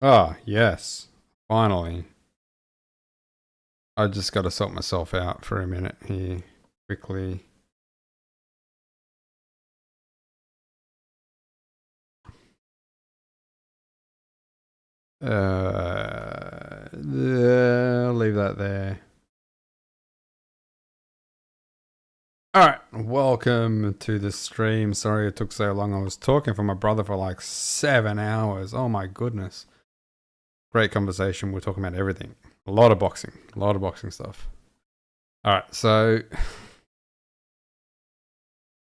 Ah, yes. Finally. I just got to sort myself out for a minute here quickly. I'll leave that there. Alright, welcome to the stream. Sorry it took so long. I was talking for my brother for like 7 hours. Oh my goodness. Great conversation. We're talking about everything. A lot of boxing stuff. Alright, so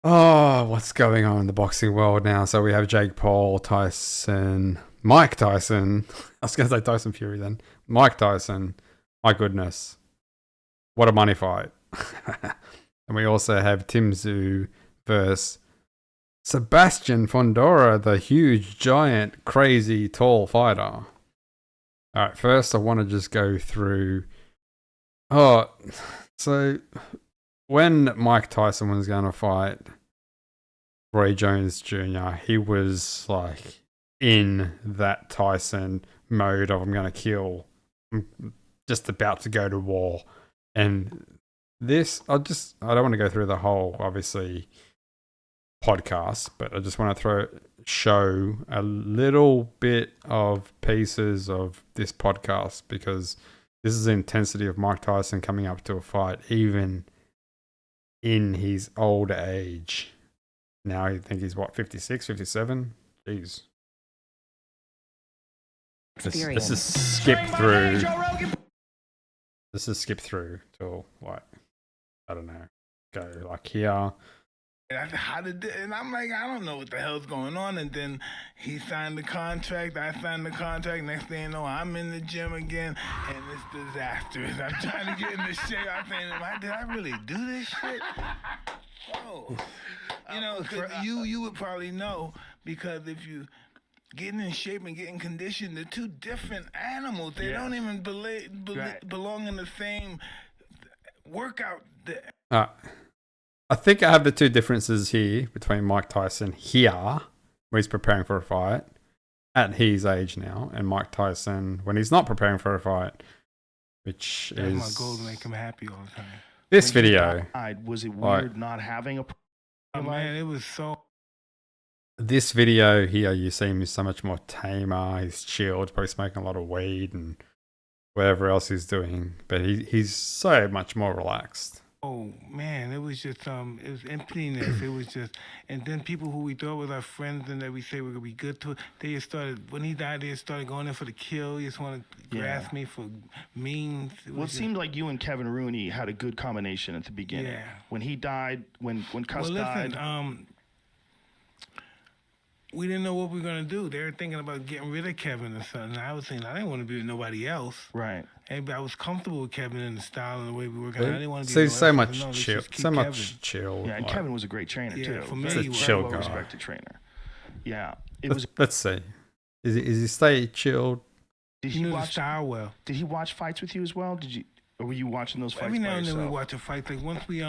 what's going on in the boxing world now? So we have Jake Paul, Mike Tyson. I was going to say Tyson Fury then. Mike Tyson. My goodness. What a money fight. And we also have Tszyu versus Sabastain Fundora, the huge, giant, crazy, tall fighter. All right, first I want to just go through. So when Mike Tyson was going to fight Roy Jones Jr., he was like in that Tyson mode of I'm going to kill. I'm just about to go to war. And this, I don't want to go through the whole, obviously, podcast, but I just want to show a little bit of pieces of this podcast because this is the intensity of Mike Tyson coming up to a fight, even in his old age. Now I think he's what, 56, 57? Jeez. Let's just skip through. Let's just skip through till like, I don't know, go like here. And I'm like, I don't know what the hell's going on. And then he signed the contract. I signed the contract. Next thing you know, I'm in the gym again, and it's disastrous. I'm trying to get in the shape. I'm saying, did I really do this shit? Oh, you know, you would probably know because if you getting in shape and getting conditioned, they're two different animals. They don't even belong in the same workout. I think I have the two differences here between Mike Tyson here, where he's preparing for a fight at his age now, and Mike Tyson when he's not preparing for a fight, which That's is my goal to make him happy all the time. This video. Was it weird not having a? Oh man, it was so. This video here, you see him is so much more tamer. He's chilled, probably smoking a lot of weed and whatever else he's doing, but he's so much more relaxed. Oh man, it was just it was emptiness. It was just, and then people who we thought was our friends and that we say we're gonna be good to, they just started when he died. They just started going in for the kill. He just want to grasp me for means. Well, it seemed like you and Kevin Rooney had a good combination at the beginning. Yeah. When he died, when Cuss died. We didn't know what we were gonna do. They were thinking about getting rid of Kevin or something. I was saying I didn't want to be with nobody else. Right. I was comfortable with Kevin and the style and the way we were working. I didn't want to be with so much chill. So much chill. Yeah, and Kevin was a great trainer too. For me, he was a chill guy. Well-respected trainer. Yeah, Let's see. Is he stay chilled? Did he watch style well? Did he watch fights with you as well? Or were you watching those fights? Every now and then we watch a fight. Like once we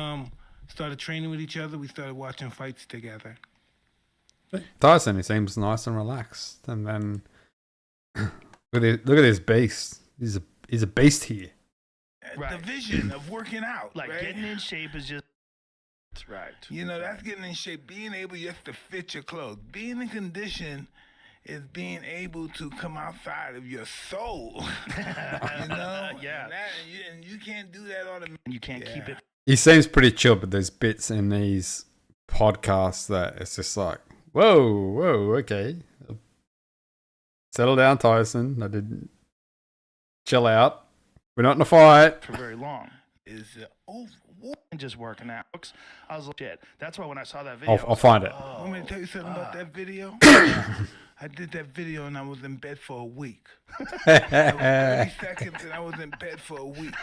started training with each other, we started watching fights together. Tyson, he seems nice and relaxed, and then look at this beast. He's a beast here. The vision of working out, like getting in shape is just right. You know, that's getting in shape. Being able just to fit your clothes. Being in condition is being able to come outside of your soul. You know, yeah. And you can't do that automatically. And you can't keep it. He seems pretty chill, but there's bits in these podcasts that it's just like, whoa, okay. Settle down, Tyson. I didn't chill out. We're not in a fight. For very long. And just working out. I was like, shit. That's why when I saw that video, I'll find it. Want me to tell you something about that video? I did that video and I was in bed for a week. 30 seconds and I was in bed for a week.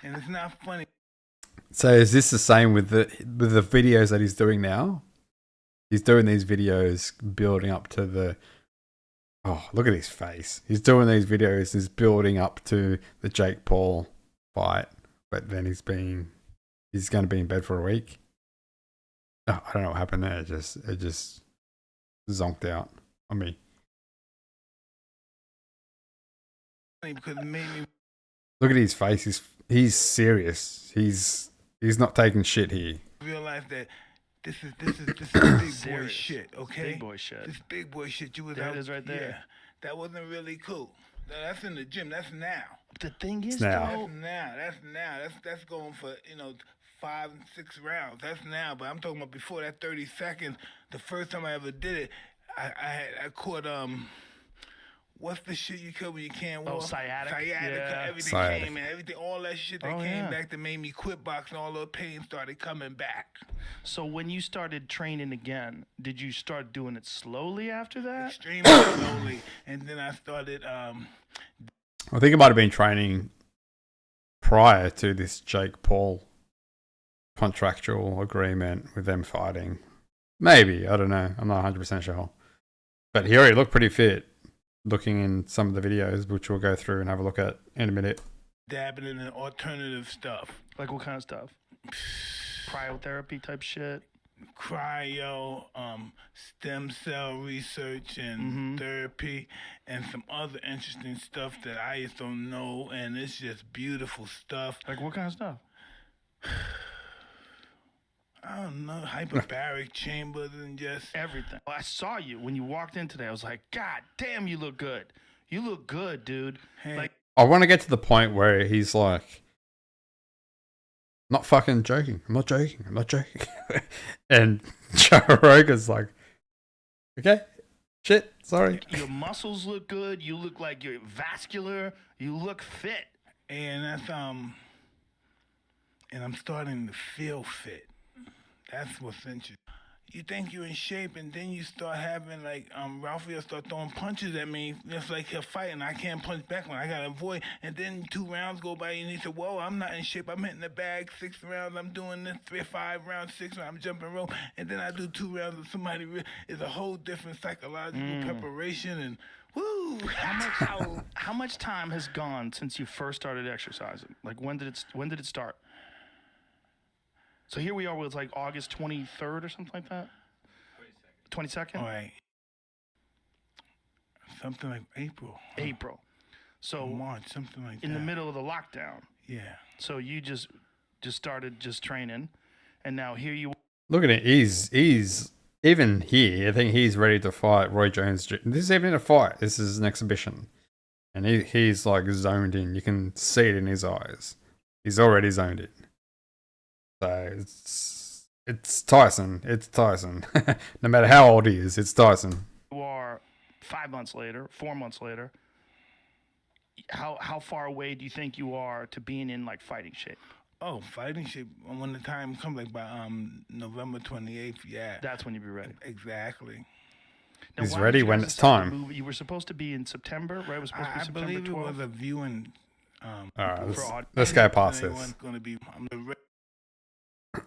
And it's not funny. So is this the same with the videos that he's doing now? He's doing these videos building up to the... Oh, look at his face. He's doing these videos, he's building up to the Jake Paul fight, but then he's going to be in bed for a week. Oh, I don't know what happened there. It just zonked out on me. because it made me Look at his face. He's serious. He's not taking shit here. realize that this is big boy Serious. shit, okay? Big boy shit. This big boy shit. You was There it out, is right there. Yeah, that wasn't really cool. That's in the gym. That's now. The thing is, now. though, That's going for 5 and 6 rounds. That's now. But I'm talking about before that 30 seconds. The first time I ever did it, I caught what's the shit you cut when you can't walk? Sciatic? Sciatic. Yeah. Everything Sciatic. came in. Everything, all that shit that Oh, came yeah. back that made me quit boxing. All the pain started coming back. so when you started training again, did you start doing it slowly after that? Extremely slowly. And then I started. I think it might have been training prior to this Jake Paul contractual agreement with them fighting. Maybe. I don't know. I'm not 100% sure. But he already looked pretty fit, looking in some of the videos, which we'll go through and have a look at in a minute. dabbing in the alternative stuff. Like what kind of stuff? Cryotherapy type shit? Cryo, stem cell research and therapy, and some other interesting stuff that I just don't know, and it's just beautiful stuff. Like what kind of stuff? I don't know, hyperbaric chambers and just Everything. Well, I saw you when you walked in today. I was like, God damn, you look good. You look good, dude. Hey. Like, I want to get to the point where he's like, not fucking joking. I'm not joking. And Joe Rogan's like, okay, shit, sorry. your muscles look good. You look like you're vascular. You look fit. and that's and I'm starting to feel fit. That's what's interesting. You think you're in shape, and then you start having like Ralphie start throwing punches at me. It's like he'll fight, and I can't punch back when I gotta avoid. And then 2 rounds go by, and he said, "Whoa, I'm not in shape. I'm hitting the bag 6 rounds. I'm doing this 3, 5 rounds, 6 rounds. I'm jumping rope, and then I do 2 rounds with somebody. It's a whole different psychological preparation, and woo. How much time has gone since you first started exercising? Like when did it start? So here we are. It's like August 23rd or something like that. 22nd. All right. Something like April. April. So March, something like that. in the middle of the lockdown. Yeah. So you just started just training, and now here you. Look at it. He's even here. I think he's ready to fight Roy Jones. This is even a fight. This is an exhibition, and he's like zoned in. You can see it in his eyes. He's already zoned in. So it's Tyson. It's Tyson. No matter how old he is, it's Tyson. You are 5 months later, 4 months later. How far away do you think you are to being in like fighting shape? Oh, fighting shape. When the time comes, like by November 28th, yeah. That's when you'll be ready. Exactly. Now, He's why ready did you when guys it's decide to time. move? You were supposed to be in September, right? It was supposed to be I September believe 12th. it was a viewing. All right, For let's go past They this. weren't going to be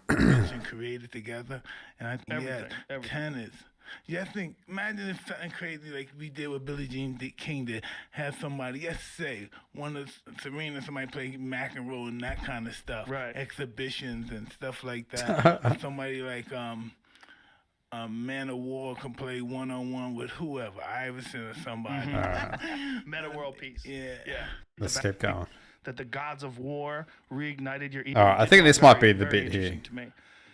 and created together, and I think Everything. tennis. Yeah, I think imagine if something crazy like we did with Billie Jean King did, have somebody, let's say one of Serena, somebody play McEnroe and that kind of stuff, Right. exhibitions and stuff like that. Or somebody like Man of War can play 1-on-1 with whoever, Iverson or somebody. Meta world peace. Yeah. Let's keep going. That the gods of war reignited your ego. All right, I think It's this might be very, the very bit here. interesting to me,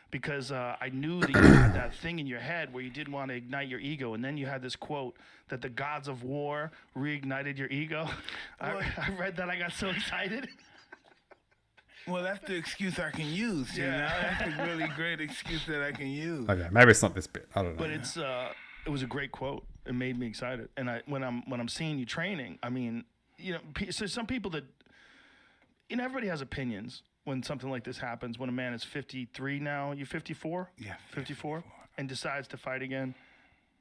because I knew that you had that thing in your head where you didn't want to ignite your ego, and then you had this quote that the gods of war reignited your ego. I read that, I got so excited. Well, that's the excuse I can use, you know? That's a really great excuse that I can use. Okay, maybe it's not this bit. I don't know. But it was a great quote. It made me excited. And when I'm seeing you training, I mean, so some people that, everybody has opinions when something like this happens. When a man is 53 now, you 54? Yeah, 54, and decides to fight again.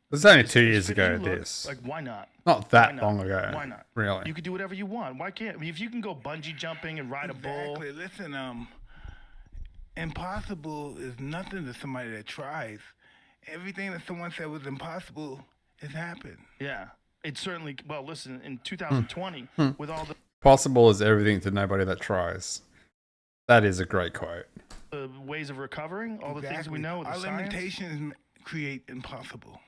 It was only 2 As years fit as ago. you look, This like, why not? not that Why not? long ago. Why not? Really? You could do whatever you want. Why can't? I mean, if you can go bungee jumping and ride a bull. Exactly. Listen, impossible is nothing to somebody that tries. Everything that someone said was impossible has happened. Yeah, it certainly. Well, listen, in 2020, with all Possible is everything to nobody that tries. That is a great quote. the ways of recovering, all the things we know, the Our science. limitations create impossible.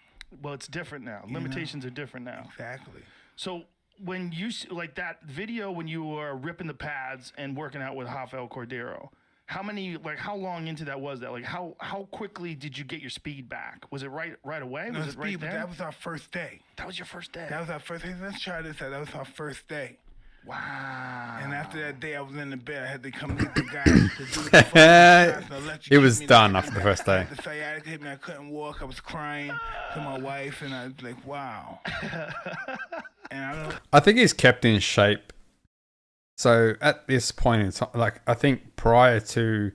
Well, it's different now. Limitations are different now. Exactly. So when you like that video when you were ripping the pads and working out with Rafael Cordeiro, how long into that was that? Like how quickly did you get your speed back? Was it right away? No, Was it speed, right but there? that was our first day. That was your first day. That was our first day. Let's try this out. That was our first day. Wow. And after that day, I was in the bed. I had to come get the guy to do the fucking It was done after the first day. The sciatica hit me. I couldn't walk. I was crying to my wife, and I was like, wow. And I think he's kept in shape. So at this point in time, like I think prior to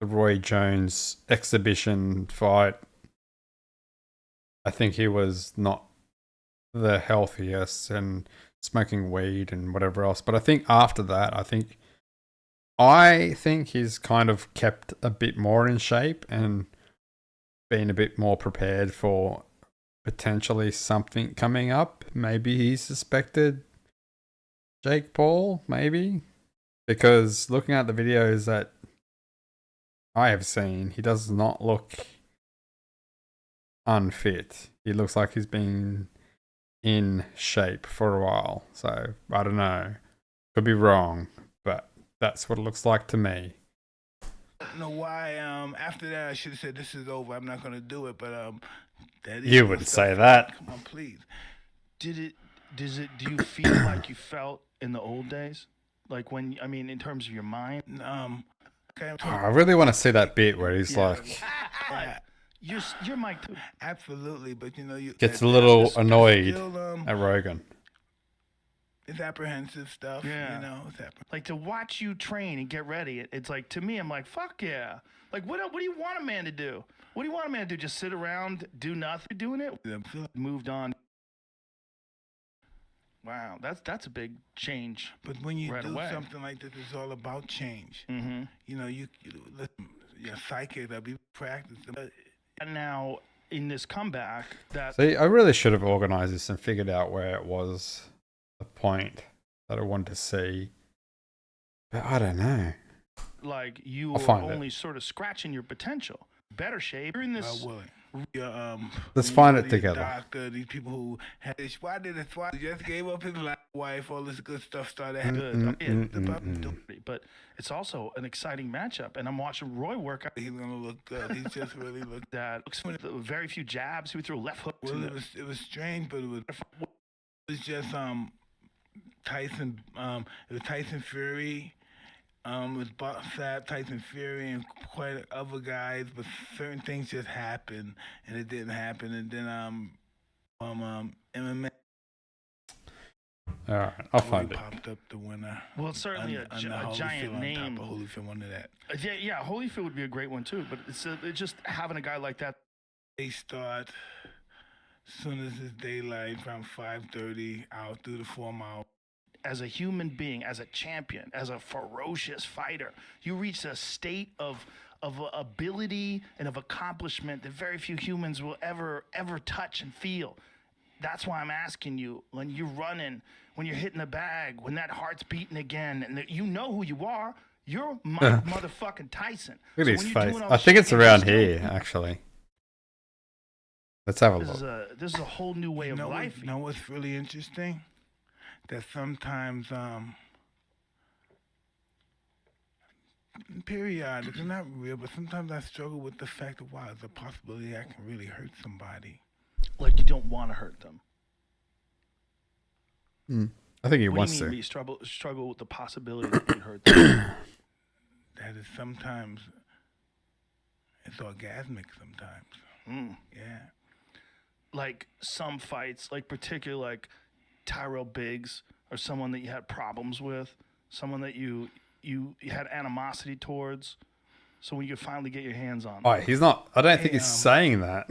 the Roy Jones exhibition fight, I think he was not the healthiest and smoking weed and whatever else. But I think after that, I think he's kind of kept a bit more in shape and been a bit more prepared for potentially something coming up. Maybe he suspected Jake Paul, maybe, because looking at the videos that I have seen, he does not look unfit. He looks like he's been in shape for a while. So I don't know, could be wrong, but that's what it looks like to me. I don't know why. After that, I should have said, "This is over. I'm not gonna do it." But that is You would say that. Come on, please. Do you feel like you felt in the old days? Like in terms of your mind? Okay. I really want to see that bit where he's like You're Mike too. Absolutely, but you gets a little annoyed still, at Rogan. It's apprehensive stuff. Yeah. It's apprehensive. Like to watch you train and get ready, it's like, to me, I'm like, fuck yeah. Like what do you want a man to do? What do you want a man to do? Just sit around, do nothing, doing it? Moved on. Wow, that's a big change. But when you right do away. something like this, it's all about change. Mm-hmm. Your psychic that we practice. And now in this comeback, See, I really should have organized this and figured out where it was, the point that I wanted to see. But I don't know. Like you I'll are find only sort of scratching your potential. Better shape. You're in this. Let's find it these together. Doctor, these people who had this, why just gave up his wife, all this good stuff started happening. But it's also an exciting matchup, and I'm watching Roy work out. He's gonna look good. He's just really looked That looks very few jabs. He threw a left hook. well. It was strange, but it was just Tyson. It was Tyson Fury. It was Sab, Tyson Fury, and quite other guys, but certain things just happened, and it didn't happen. And then MMA. All right, I'll find it. Popped up the winner. Well, it's certainly a giant name. Holyfield wanted that. Yeah, Holyfield would be a great one too. But it's just having a guy like that. They start as soon as it's daylight, around 5:30, out through the 4 mile. As a human being, as a champion, as a ferocious fighter, you reach a state of ability and of accomplishment that very few humans will ever touch and feel. That's why I'm asking you, when you're running, when you're hitting the bag, when that heart's beating again, and you know who you are, you're motherfucking Tyson. Look at his face. I think it's around here, actually. Let's have a look. This is a whole new way of life. You know what's really interesting? That sometimes, periodically, not real, but sometimes I struggle with the fact that, wow, there's a possibility I can really hurt somebody. Like you don't want to hurt them. I think he What wants do you mean to. you struggle with the possibility that you hurt them? That is sometimes, it's orgasmic sometimes. Yeah. Like some fights, like particularly like Tyrell Biggs, or someone that you had problems with, someone that you had animosity towards. So when you finally get your hands on. Oh, he's not. I don't think he's saying that.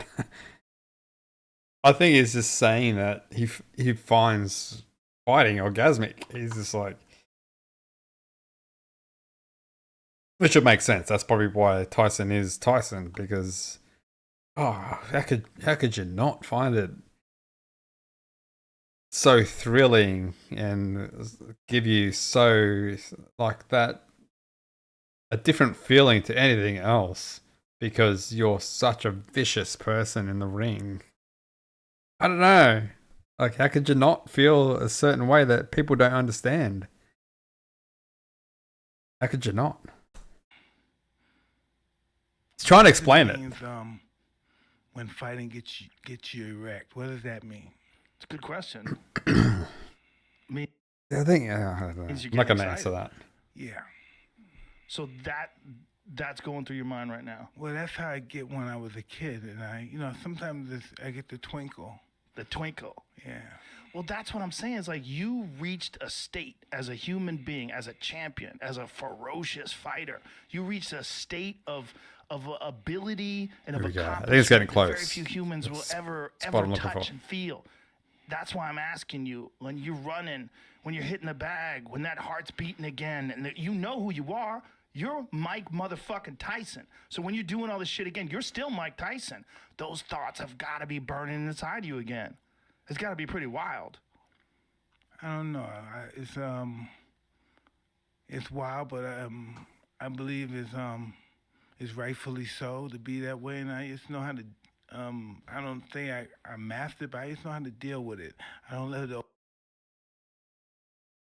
I think he's just saying that he finds fighting orgasmic. He's just like, which would make sense. That's probably why Tyson is Tyson, because how could you not find it so thrilling and give you so like that a different feeling to anything else, because you're such a vicious person in the ring. I don't know. Like, how could you not feel a certain way that people don't understand? How could you not? It's trying to explain it. Means, when fighting gets you erect, what does that mean? It's a good question. Me. I think I don't know. I'm not going to answer that. Yeah. So that's going through your mind right now. Well, that's how I get when I was a kid, and sometimes I get the twinkle. The twinkle. Yeah. Well, that's what I'm saying. It's like you reached a state as a human being, as a champion, as a ferocious fighter. You reached a state of ability and of There we go. I accomplishment think it's getting that close. very few humans will That's ever what I'm looking touch for. and feel. That's why I'm asking you, when you're running, when you're hitting the bag, when that heart's beating again, and you know who you are. You're Mike motherfucking Tyson. So when you're doing all this shit again, you're still Mike Tyson. Those thoughts have got to be burning inside you again. It's got to be pretty wild. I don't know. It's wild, but I believe it's rightfully so to be that way, and I just know how to. I don't think I mastered, but I just know how to deal with it. I don't let it.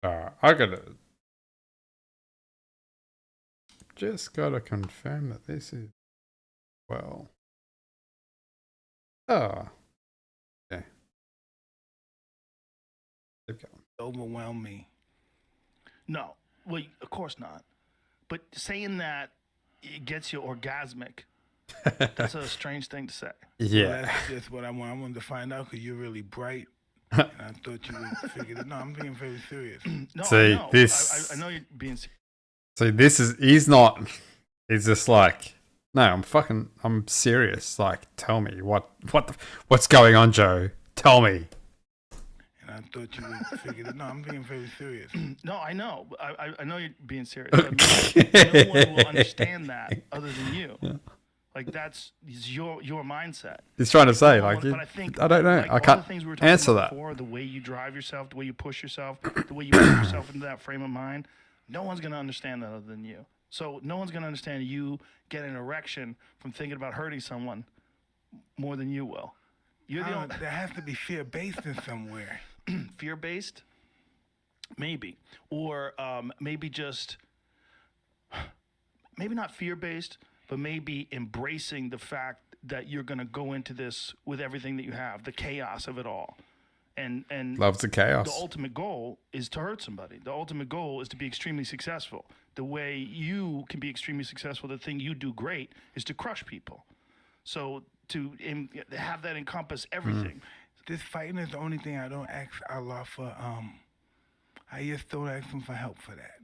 I gotta confirm that this is well. Oh, okay. Keep going. Overwhelm me. No, well, of course not. But saying that it gets you orgasmic, that's a strange thing to say. Yeah. Well, that's just what I want. I wanted to find out because you're really bright, and I thought you would figure it. No, I'm being very serious. No, See, I know. this- I know you're being serious. So he's just like, no, I'm serious. Like, tell me what's going on, Joe? Tell me. And I thought you would figure it. No, I'm being very serious. No, I know. I know you're being serious. But no one will understand that other than you. Like that's your mindset. He's trying to say, like, But I think I don't know. like, I all can't the things we were talking answer about that. before, the way you drive yourself, the way you push yourself, the way you put yourself into that frame of mind. No one's gonna understand that other than you. So no one's gonna understand you getting an erection from thinking about hurting someone more than you will. You're the only There has to be fear based in somewhere. fear-based, maybe, or maybe just maybe not fear-based, but maybe embracing the fact that you're gonna go into this with everything that you have, the chaos of it all, and Loves the chaos. the ultimate goal is to hurt somebody. The ultimate goal is to be extremely successful. The way you can be extremely successful, the thing you do great, is to crush people. So to have that encompass everything. This fighting is the only thing I don't ask Allah for. I just don't ask him for help for that.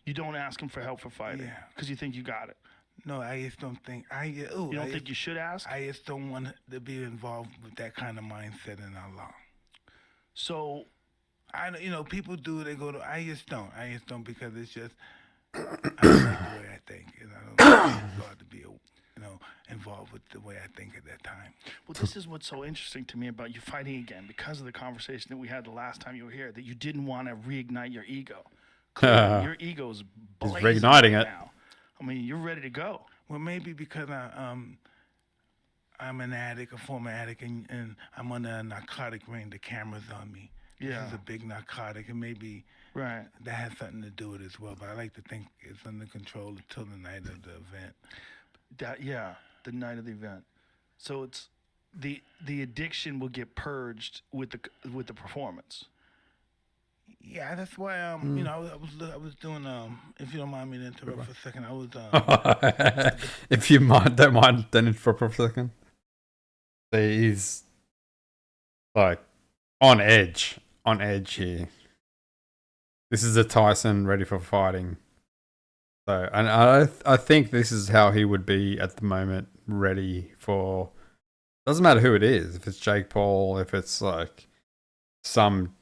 You don't ask him for help for fighting Yeah. because you think you got it. No, I just don't think. You don't think you should ask? I just don't want to be involved with that kind of mindset in Allah. So People do. They go to. I just don't because it's just. I don't like the way I think, and I don't think it's hard to be, involved with the way I think at that time. well, this is what's so interesting to me about you fighting again because of the conversation that we had the last time you were here, that you didn't want to reignite your ego. Clearly, your ego is blazing reigniting right it. now. I mean, you're ready to go. Well, maybe because I'm an addict, a former addict, and I'm under a narcotic ring. The camera's on me. Yeah. This is a big narcotic, and maybe Right. that has something to do with it as well. But I like to think it's under control until the night of the event. The night of the event. So it's the addiction will get purged with the performance. Yeah, that's why I was doing if you don't mind me to interrupt for a second, I was If you don't mind, then for a second. He's like on edge here. This is a Tyson ready for fighting. So, and I think this is how he would be at the moment, ready for. Doesn't matter who it is. If it's Jake Paul, if it's like some,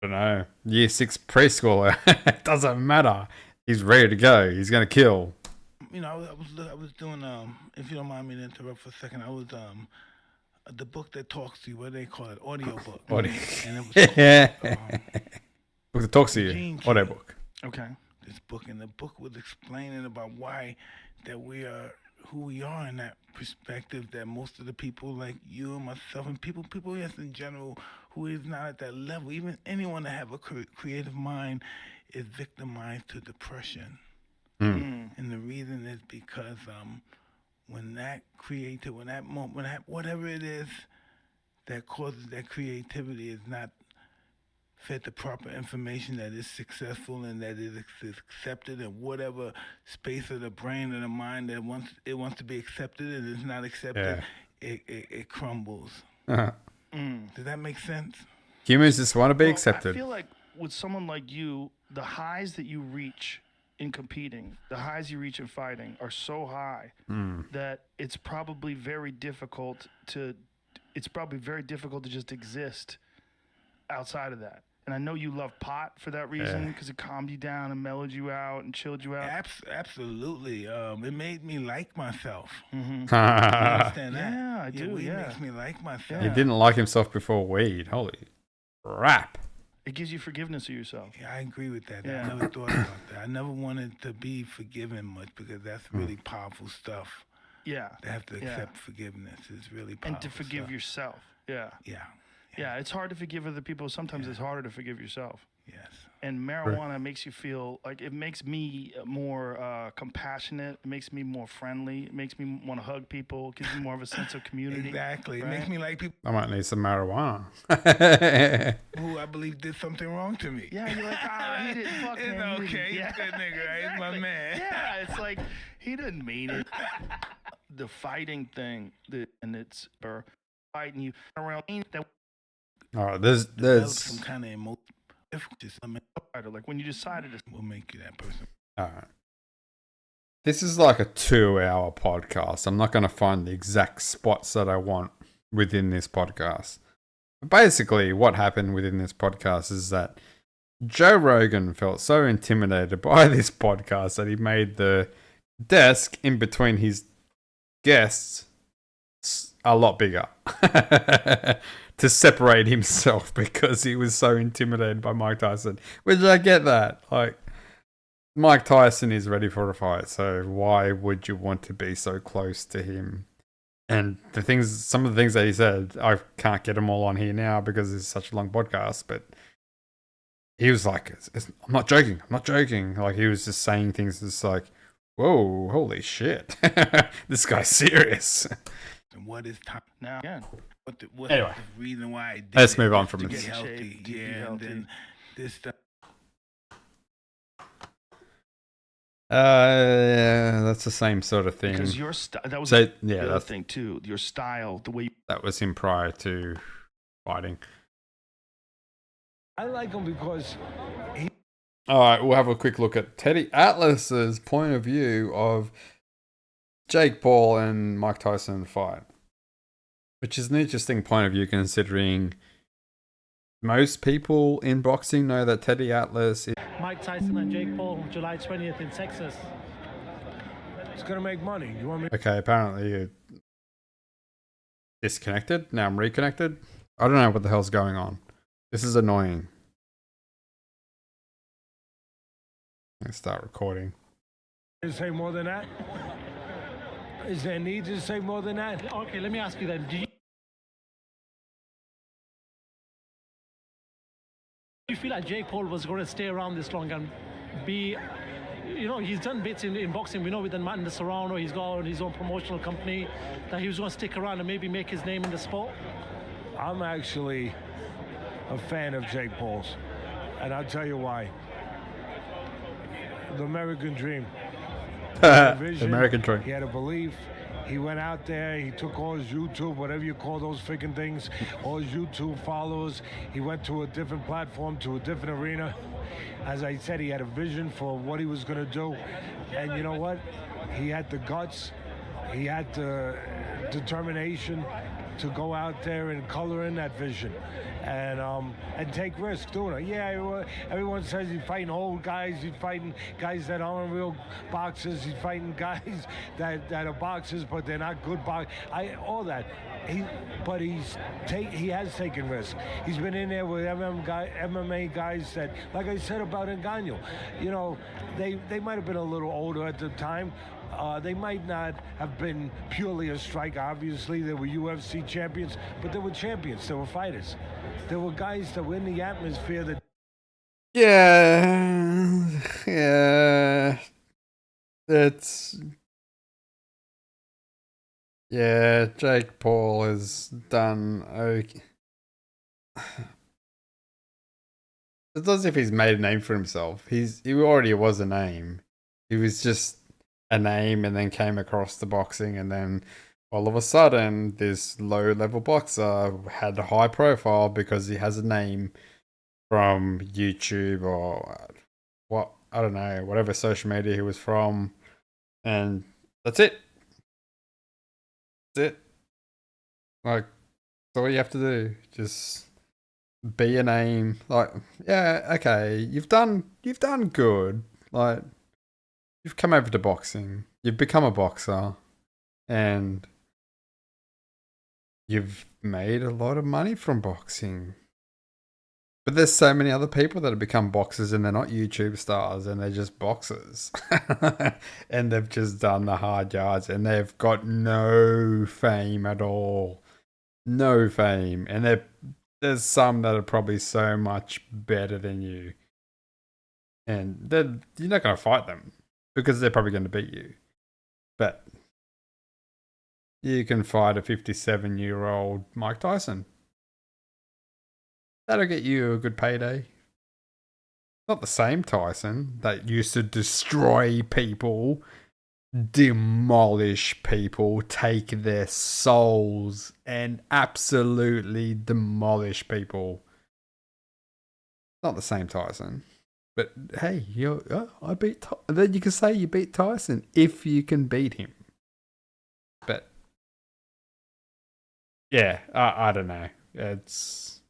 I don't know, year 6 preschooler, it doesn't matter. He's ready to go. He's gonna kill. I was doing if you don't mind me to interrupt for a second, I was the book that talks to you. What do they call it? Audio book. Audio. And it was Book that talks to you. Gene Key. Audio book. Okay. This book, and the book was explaining about why that we are who we are in that perspective that most of the people like you and myself and people yes in general who is not at that level, even anyone that have a creative mind, is victimized to depression. And the reason is because when that whatever it is that causes that creativity is not fed the proper information that is successful and that is accepted in whatever space of the brain or the mind that wants to be accepted and is not accepted, it crumbles. Does that make sense? Humans just want to be accepted. I feel like with someone like you, the highs that you reach in competing, the highs you reach in fighting are so high that it's probably very difficult to just exist outside of that. And I know you love pot for that reason, because it calmed you down and mellowed you out and chilled you out. Absolutely. It made me like myself. He Understand that? Yeah, I do. Weed Yeah, makes me like myself. didn't like himself before weed. Holy crap. it gives you forgiveness of yourself. Yeah, I agree with that. Yeah. I never thought about that. I never wanted to be forgiven much because that's really powerful stuff. Yeah, To have to accept forgiveness is really powerful and to forgive stuff. yourself. Yeah. Yeah. It's hard to forgive other people. Sometimes it's harder to forgive yourself. Yes. And marijuana makes you feel like, it makes me more compassionate. It makes me more friendly. It makes me want to hug people. It gives me more of a sense of community. Exactly. Right? It makes me like people I might need some marijuana. who I believe did something wrong to me. Yeah, you're like, oh, he didn't fuck It's me. okay. He's a good nigga, right? He's my man. Yeah, it's like, he didn't mean it. The fighting thing, and it's fighting you around that. All right, there's some kind of emotion. Like when you decided to. Will make you that person. all right. This is like a 2-hour podcast. I'm not going to find the exact spots that I want within this podcast. But basically, what happened within this podcast is that Joe Rogan felt so intimidated by this podcast that he made the desk in between his guests a lot bigger to separate himself because he was so intimidated by Mike Tyson. Which I get that. Like, Mike Tyson is ready for a fight, so why would you want to be so close to him? And some of the things that he said, I can't get them all on here now because it's such a long podcast, but he was like, I'm not joking. Like, he was just saying things that's like, whoa, holy shit. This guy's serious. And what is time Now, again. What's Anyway, the reason why I did let's it? move on from to this. get healthy. To be Yeah, and healthy. then this stuff. Yeah, that's the same sort of thing. Because your that was So, the yeah, other that's, thing too. Your style, the way. that was him prior to fighting. I like him because All right, we'll have a quick look at Teddy Atlas's point of view of Jake Paul and Mike Tyson fight, which is an interesting point of view considering most people in boxing know that Teddy Atlas is... Mike Tyson and Jake Paul, July 20th in Texas. it's going to make money. You want me? Okay, apparently you're disconnected. Now I'm reconnected. I don't know what the hell's going on. This is annoying. Let's start recording. To say more than that? Is there a need to say more than that? Okay, let me ask you then. Do you feel like Jake Paul was going to stay around this long and be, he's done bits in boxing. We know with Martin Serrano, he's got his own promotional company, that he was going to stick around and maybe make his name in the sport? I'm actually a fan of Jake Paul's, and I'll tell you why. The American dream. The Vision. American dream. He had a belief. He went out there. He took all his YouTube, whatever you call those freaking things, all his YouTube followers. He went to a different platform, to a different arena. As I said, he had a vision for what he was going to do. And you know what? He had the guts. He had the determination to go out there and color in that vision. And take risks doing it. Yeah, everyone says he's fighting old guys. He's fighting guys that aren't real boxers. He's fighting guys that are boxers, but they're not good boxers. All that. He has taken risks. He's been in there with MMA guys that, like I said about Ngannou, they might have been a little older at the time. They might not have been purely a striker. Obviously, they were UFC champions, but they were champions. They were fighters. There were guys that were in the atmosphere that. Yeah. It's. Yeah, Jake Paul has done okay. It's not as if he's made a name for himself. He already was a name. He was just a name and then came across the boxing, and then all of a sudden this low level boxer had a high profile because he has a name from YouTube or what, I don't know, whatever social media he was from, and that's it. That's it. Like, that's all you have to do. Just be a name. Like, yeah, okay, you've done good. Like, you've come over to boxing. You've become a boxer, and you've made a lot of money from boxing. But there's so many other people that have become boxers and they're not YouTube stars and they're just boxers. And they've just done the hard yards and they've got no fame at all. No fame. And there's some that are probably so much better than you. And you're not going to fight them because they're probably going to beat you. But you can fight a 57-year-old Mike Tyson. That'll get you a good payday. Not the same Tyson that used to destroy people, demolish people, take their souls, and absolutely demolish people. Not the same Tyson. But hey, I beat. Then you can say you beat Tyson if you can beat him. But yeah, I don't know. It's.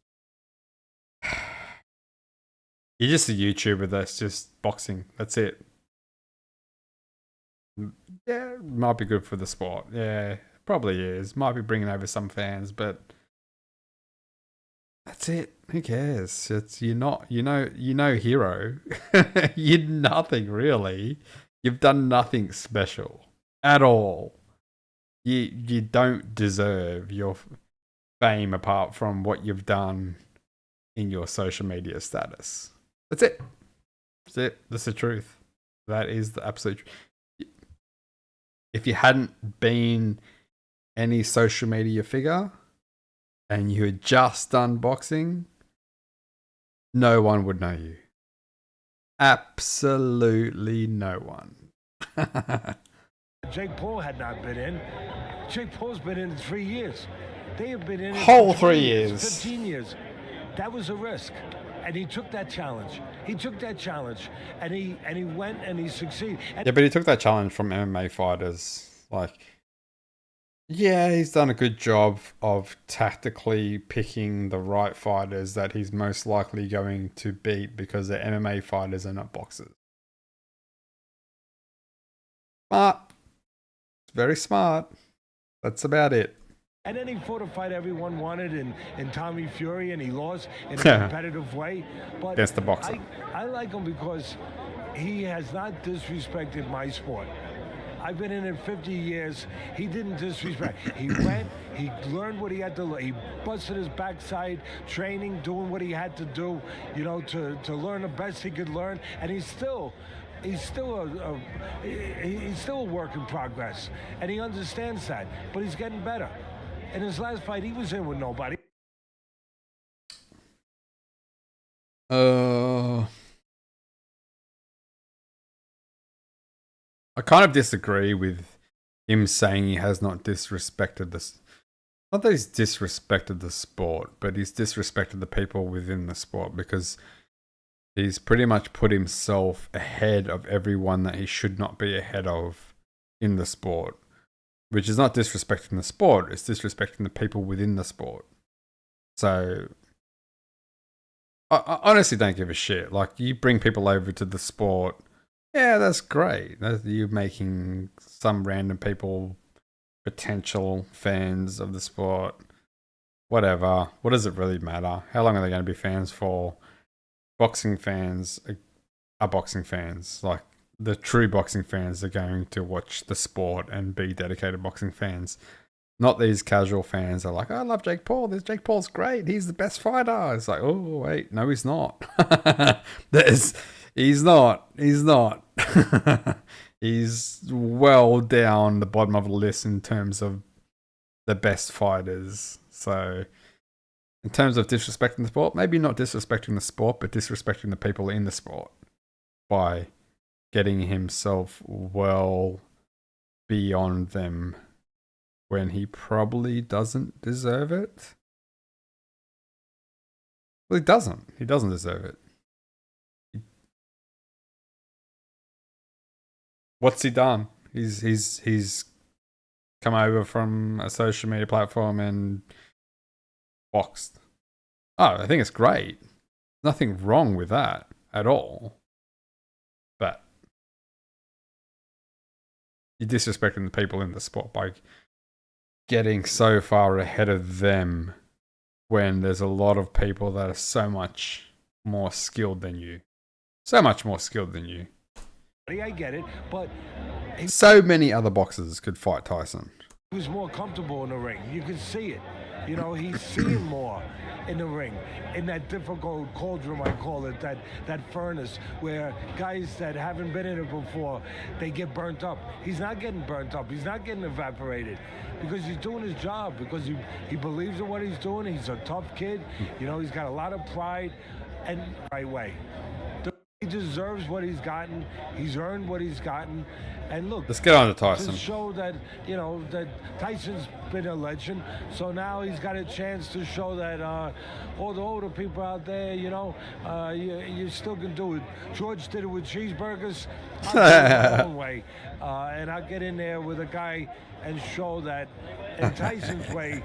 You're just a YouTuber that's just boxing. That's it. Yeah, might be good for the sport. Yeah, probably is. Might be bringing over some fans, but that's it. Who cares? It's you're not. Hero. You're nothing really. You've done nothing special at all. You don't deserve your fame apart from what you've done in your social media status. That's it. That's it. That's the truth. That is the absolute truth. If you hadn't been any social media figure and you had just done boxing, no one would know you. Absolutely no one. Jake Paul had not been in. Jake Paul's been in 3 years. They have been in whole 3 years. 15 years. That was a risk. And he took that challenge. And he went and he succeeded. And yeah, but he took that challenge from MMA fighters. Like, yeah, he's done a good job of tactically picking the right fighters that he's most likely going to beat because they're MMA fighters and not boxers. Smart. Very smart. That's about it. And then he fought a fight everyone wanted in Tommy Fury, and he lost in a competitive way. But against the boxer. I like him because he has not disrespected my sport. I've been in it 50 years. He didn't disrespect. He went, he learned what he had to learn. He busted his backside, training, doing what he had to do, to learn the best he could learn. And he's still a work in progress. And he understands that. But he's getting better. In his last fight, he was in with nobody. I kind of disagree with him saying he has not disrespected this. Not that he's disrespected the sport, but he's disrespected the people within the sport because he's pretty much put himself ahead of everyone that he should not be ahead of in the sport. Which is not disrespecting the sport, it's disrespecting the people within the sport. So, I honestly don't give a shit. Like, you bring people over to the sport, yeah, that's great. You're making some random people potential fans of the sport. Whatever. What does it really matter? How long are they going to be fans for? Boxing fans are boxing fans. Like, the true boxing fans are going to watch the sport and be dedicated boxing fans. Not these casual fans that are like, I love Jake Paul. This Jake Paul's great. He's the best fighter. It's like, oh, wait. No, he's not. He's not. He's not. He's well down the bottom of the list in terms of the best fighters. So in terms of disrespecting the sport, maybe not disrespecting the sport, but disrespecting the people in the sport by getting himself well beyond them when he probably doesn't deserve it. Well, he doesn't. He doesn't deserve it. What's he done? He's come over from a social media platform and boxed. Oh, I think it's great. Nothing wrong with that at all. But you're disrespecting the people in the sport by getting so far ahead of them when there's a lot of people that are so much more skilled than you. So much more skilled than you. I get it, but So many other boxers could fight Tyson. he was more comfortable in the ring. You can see it. You know, he's seeing more in the ring, in that difficult cauldron, I call it, that furnace where guys that haven't been in it before, they get burnt up. He's not getting burnt up. He's not getting evaporated because he's doing his job, because he believes in what he's doing. He's a tough kid. You know, he's got a lot of pride and right way. He deserves what he's gotten. He's earned what he's gotten. And look, Let's get on to Tyson. to show that, you know, that Tyson's been a legend. So now he's got a chance to show that all the older people out there, you know, you still can do it. George did it with cheeseburgers. I'll do it my own way. And I'll get in there with a guy and show that in Tyson's way.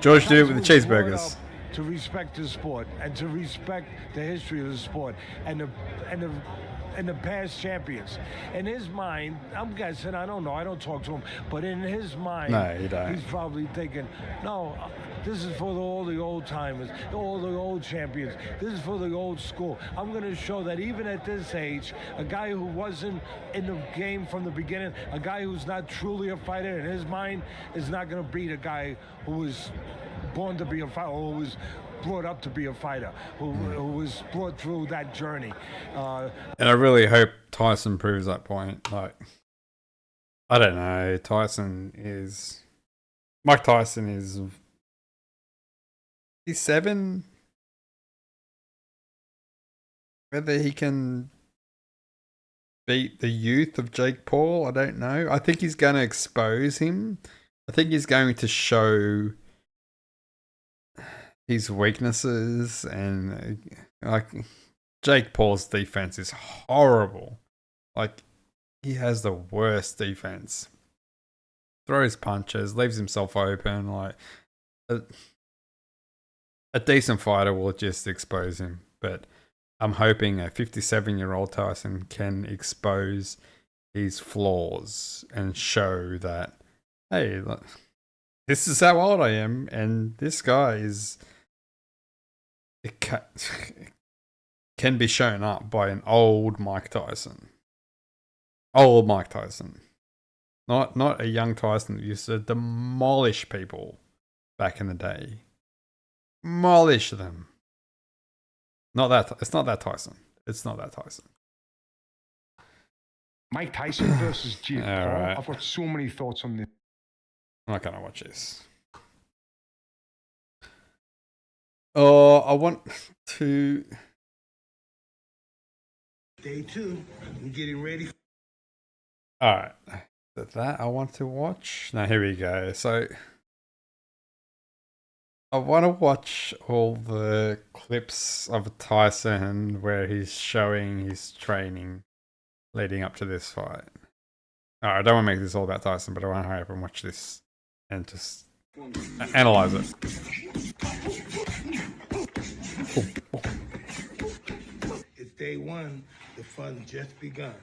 George did it with the Tyson was brought cheeseburgers. up to respect the sport and to respect the history of the sport and the past champions. In his mind, I'm guessing, I don't know, I don't talk to him, but in his mind, No, you don't. he's probably thinking, no, this is for all the old timers, all the old champions. This is for the old school. I'm going to show that even at this age, a guy who wasn't in the game from the beginning, a guy who's not truly a fighter in his mind is not going to beat a guy who was born to be a fighter, or who was brought up to be a fighter, who was brought through that journey. And I really hope Tyson proves that point. Like, I don't know. Mike Tyson is, he's 7. Whether he can beat the youth of Jake Paul, I don't know. I think he's going to expose him. I think he's going to show his weaknesses, and like Jake Paul's defense is horrible. Like, he has the worst defense. Throws punches, leaves himself open. Like, a decent fighter will just expose him. But I'm hoping a 57-year-old Tyson can expose his flaws and show that, hey, look, this is how old I am, and this guy is. It can be shown up by an old Mike Tyson. Old Mike Tyson. Not a young Tyson that used to demolish people back in the day. Demolish them. It's not that Tyson. It's not that Tyson. Mike Tyson versus Jake Paul. Right. I've got so many thoughts on this. I'm not going to watch this. Oh, I want to. Day 2, we're getting ready. Alright. That I want to watch. Now, here we go. So, I want to watch all the clips of Tyson where he's showing his training leading up to this fight. Alright, I don't want to make this all about Tyson, but I want to hurry up and watch this and just analyze it. It's day 1, the fun just begun.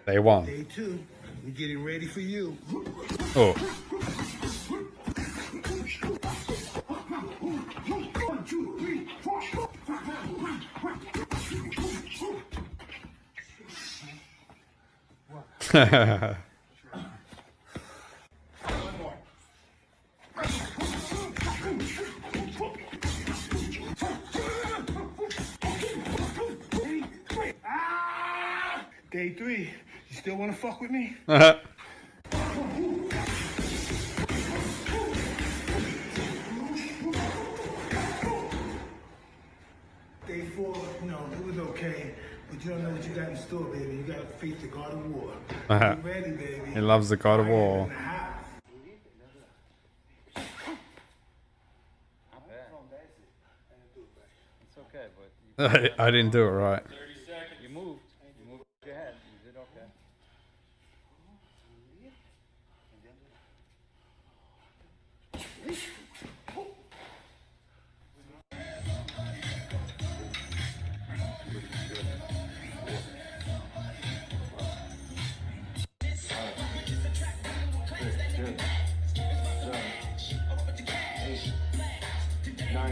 Day 1. Day 2, we're getting ready for you. Oh. Day 3, you still want to fuck with me? Day 4, it was okay, but you don't know what you got in store, baby. You got to face the God of War. Get ready, baby. He loves the God of War. In the house. I didn't do it right. 30 seconds. You moved. You moved your head. You did okay.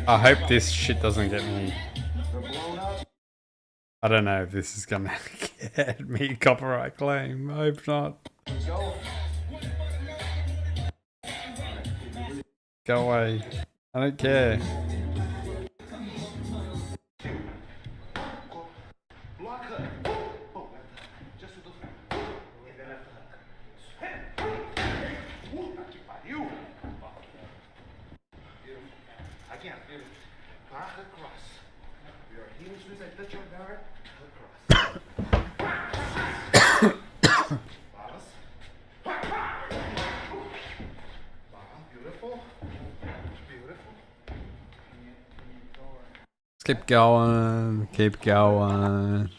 I hope this shit doesn't get me. I don't know if this is gonna get me copyright claim. I hope not. Go away. I don't care. Keep going, keep going.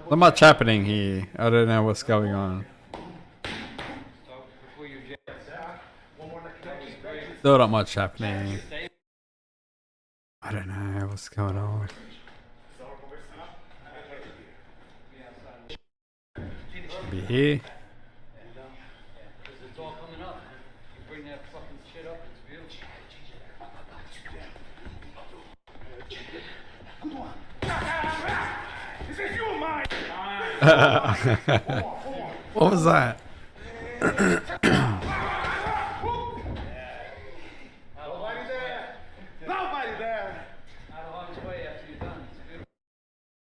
Not much happening here. I don't know what's going on. Still not much happening. I don't know what's going on. Should be here. It's all coming up. You bring that fucking shit up, it's beautiful. What was that?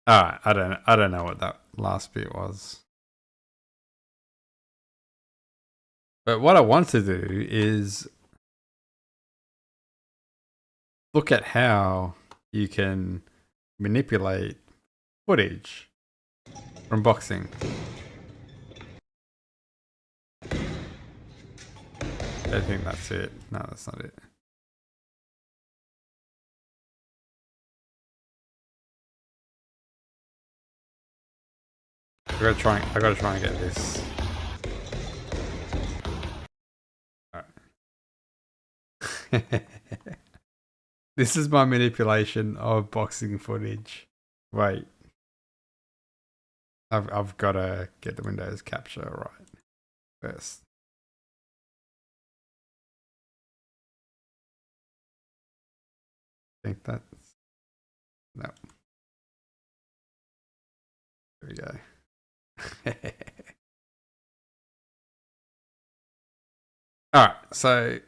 Alright, I don't know what that last bit was. But what I want to do is look at how you can manipulate footage from boxing. I think that's it. No, that's not it. I gotta try and get this. Alright. This is my manipulation of boxing footage. Wait. I've gotta get the Windows capture right first. I think that's no. There we go. Alright, so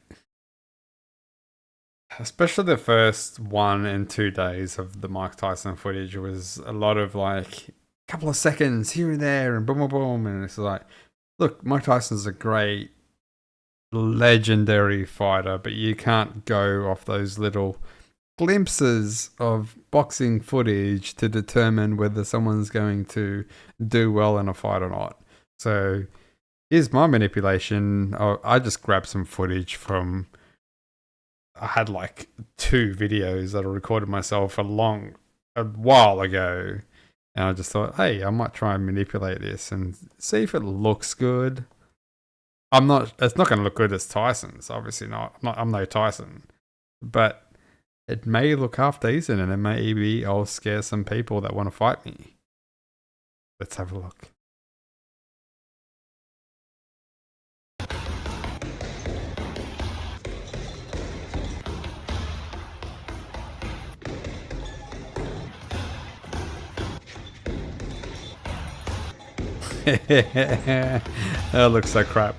especially the first 1 and 2 days of the Mike Tyson footage was a lot of like a couple of seconds here and there and boom boom boom, and it's like, look, Mike Tyson's a great legendary fighter, but you can't go off those little glimpses of boxing footage to determine whether someone's going to do well in a fight or not. So here's my manipulation. I just grabbed some footage from, I had like 2 videos that I recorded myself a while ago, and I just thought, hey, I might try and manipulate this and see if it looks good. It's not going to look good as Tyson's, obviously not. I'm no Tyson, but it may look half decent, and it maybe I'll scare some people that want to fight me. Let's have a look. That looks so crap.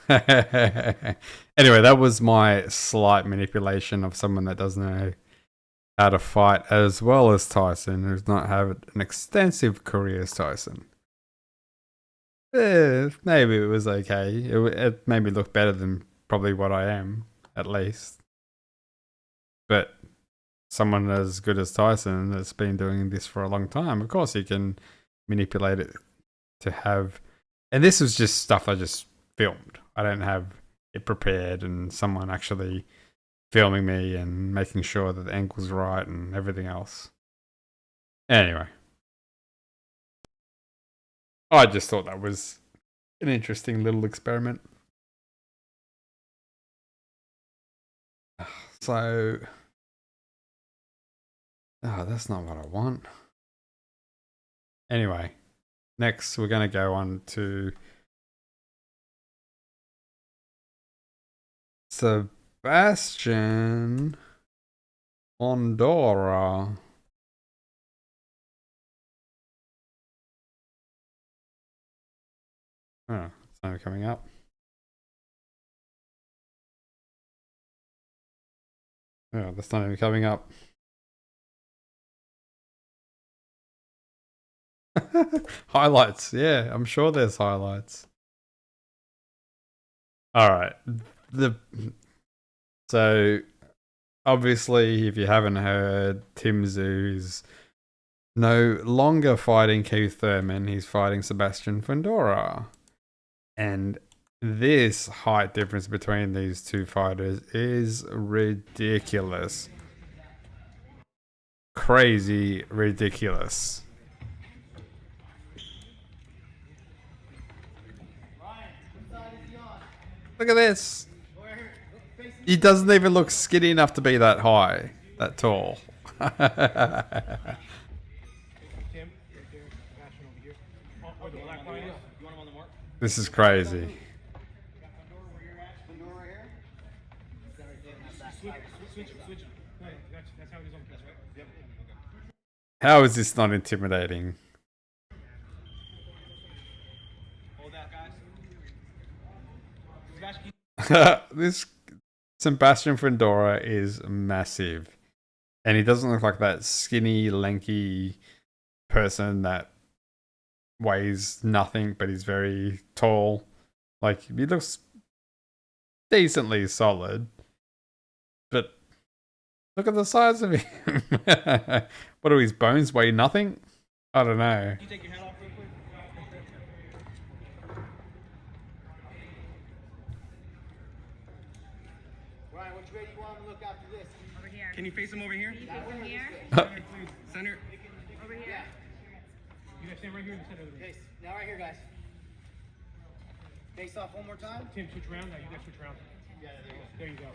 Anyway, that was my slight manipulation of someone that doesn't know how to fight as well as Tyson, who's not had an extensive career as Tyson. Maybe it was okay. It made me look better than probably what I am, at least. But someone as good as Tyson that's been doing this for a long time, of course he can manipulate it to have. And this was just stuff I just filmed. I don't have it prepared and someone actually filming me and making sure that the angle's right and everything else. Anyway. I just thought that was an interesting little experiment. So, that's not what I want. Anyway, next we're going to go on to Sabastain Fundora. Oh, it's not coming up. Oh, that's not even coming up. Highlights. Yeah, I'm sure there's highlights. All right. So obviously, if you haven't heard, Tszyu is no longer fighting Keith Thurman. He's fighting Sabastain Fundora. And this height difference between these two fighters is ridiculous. Crazy ridiculous. Look at this. He doesn't even look skinny enough to be that high, that tall. This is crazy. How is this not intimidating? This Sabastain Fundora is massive. And he doesn't look like that skinny, lanky person that weighs nothing, but he's very tall. Like, he looks decently solid. But look at the size of him. What do his bones weigh? Nothing? I don't know. You take your head off real quick? Ryan, which way do you want to look after this? Over here. Can you face him over here? Can you face him here? Center. Over here. Yeah. You guys stand right here in the center of the ring. Face. Now right here, guys. Face off one more time. Tim, switch around. Now you guys switch around. Yeah, There you go.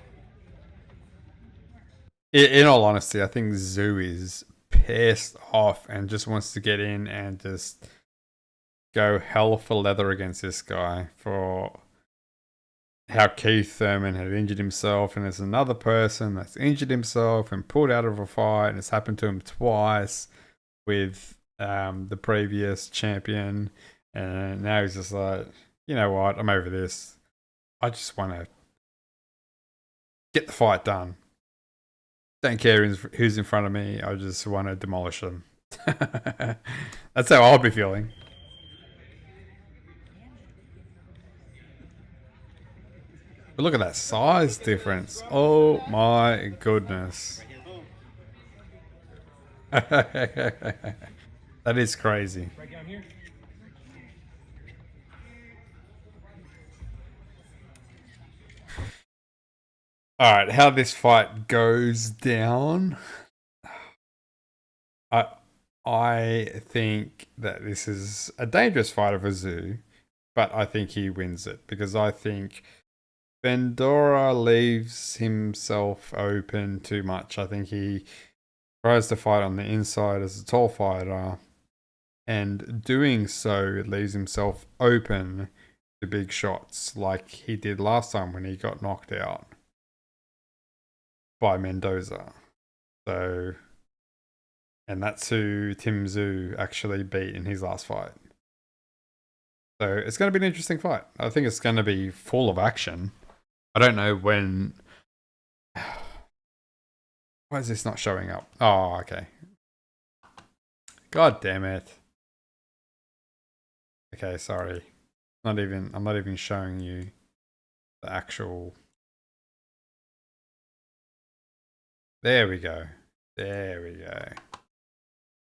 In all honesty, I think Tszyu is pissed off and just wants to get in and just go hell for leather against this guy for how Keith Thurman had injured himself, and there's another person that's injured himself and pulled out of a fight, and it's happened to him twice with the previous champion, and now he's just like, you know what, I'm over this. I just want to get the fight done. Don't care who's in front of me. I just want to demolish them. That's how I'll be feeling. But look at that size difference. Oh my goodness. That is crazy. Right down here. All right, how this fight goes down. I think that this is a dangerous fight for Tszyu, but I think he wins it because I think Fundora leaves himself open too much. I think he tries to fight on the inside as a tall fighter, and doing so leaves himself open to big shots like he did last time when he got knocked out by Mendoza. So And that's who Tszyu actually beat in his last fight. So it's going to be an interesting fight. I think it's going to be full of action. I don't know when... Why is this not showing up? Oh, okay. God damn it. Okay, sorry. I'm not even showing you the actual... There we go. There we go.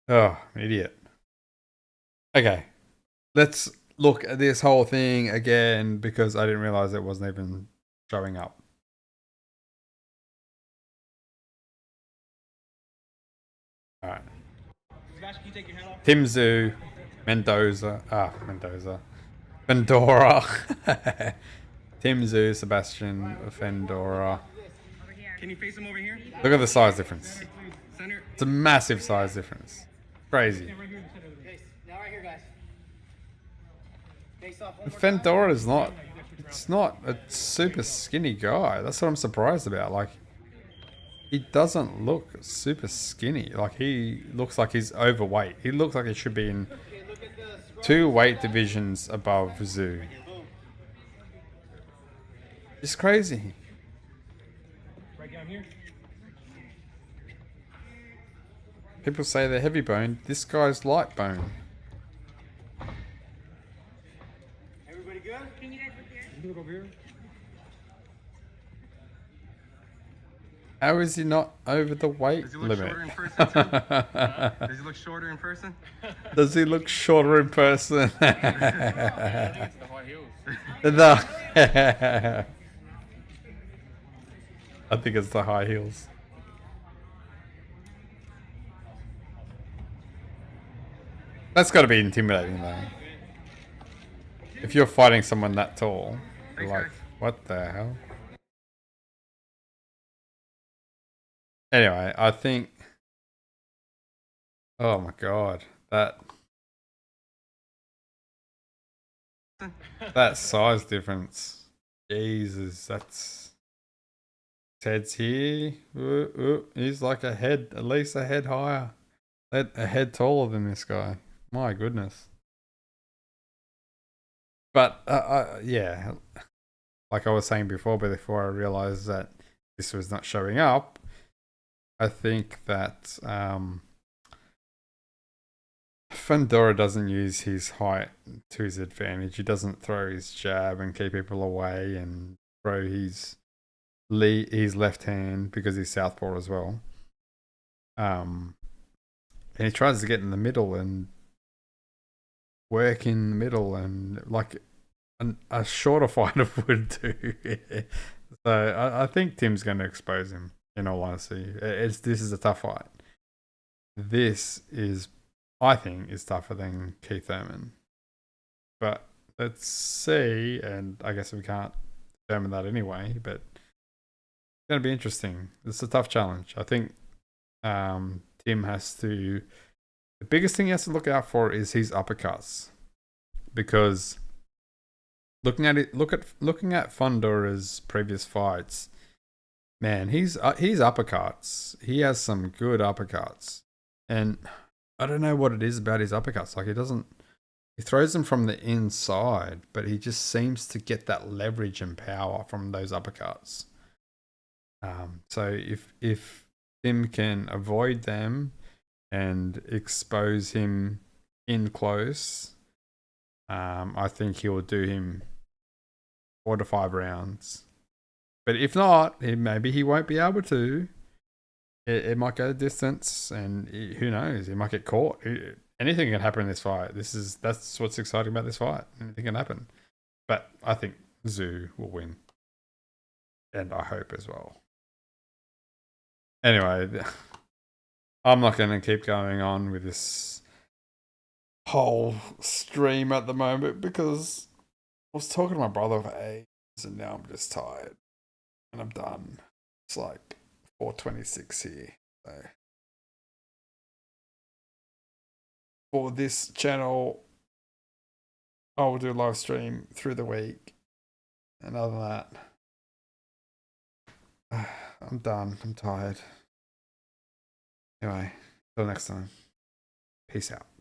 Oh, idiot. Okay. Let's look at this whole thing again because I didn't realize it wasn't even showing up. All right. Tszyu, Fundora. Tszyu, Sabastain Fundora. Can you face him over here? Look at the size difference. Center. It's a massive size difference. Crazy. Now right here, guys. Face off one more Fundora is not. It's not a super skinny guy. That's what I'm surprised about. Like, he doesn't look super skinny. Like, he looks like he's overweight. He looks like he should be in time. Okay, look at the scroll. 2 weight divisions above Tszyu. Boom. It's crazy. Right down here. People say they're heavy boned. This guy's light bone. Everybody good? Can you look over here? How is he not over the weight Does he look limit? shorter in person too? Does he look shorter in person? Does he look shorter in person? I think it's the high heels. No. I think it's the high heels. That's got to be intimidating, though. If you're fighting someone that tall, you're like, what the hell? Anyway, I think... Oh my god. That size difference. Jesus, that's... His head's here. He's like a head, at least a head higher. A head taller than this guy. My goodness. But, yeah. Like I was saying before, but before I realized that this was not showing up, I think that Fundora doesn't use his height to his advantage. He doesn't throw his jab and keep people away and throw his left hand because he's southpaw as well. And he tries to get in the middle and work in the middle and like a shorter fighter would do. So I think Tim's going to expose him, in all honesty. This is a tough fight. This is, I think, is tougher than Keith Thurman. But let's see, and I guess we can't determine that anyway, but it's going to be interesting. It's a tough challenge. I think Tim has to... The biggest thing he has to look out for is his uppercuts, because looking at Fundora's previous fights, man, he's uppercuts. He has some good uppercuts, and I don't know what it is about his uppercuts. Like he throws them from the inside, but he just seems to get that leverage and power from those uppercuts. So if Tim can avoid them and expose him in close, I think he will do him 4 to 5 rounds. But if not, maybe he won't be able to. It might go distance, and who knows? He might get caught. Anything can happen in this fight. That's what's exciting about this fight. Anything can happen. But I think Tszyu will win, and I hope as well. Anyway, I'm not going to keep going on with this whole stream at the moment because I was talking to my brother for ages and now I'm just tired and I'm done. It's like 4:26 here. So for this channel, I will do a live stream through the week. And other than that, I'm done. I'm tired. Anyway, Till next time. Peace out.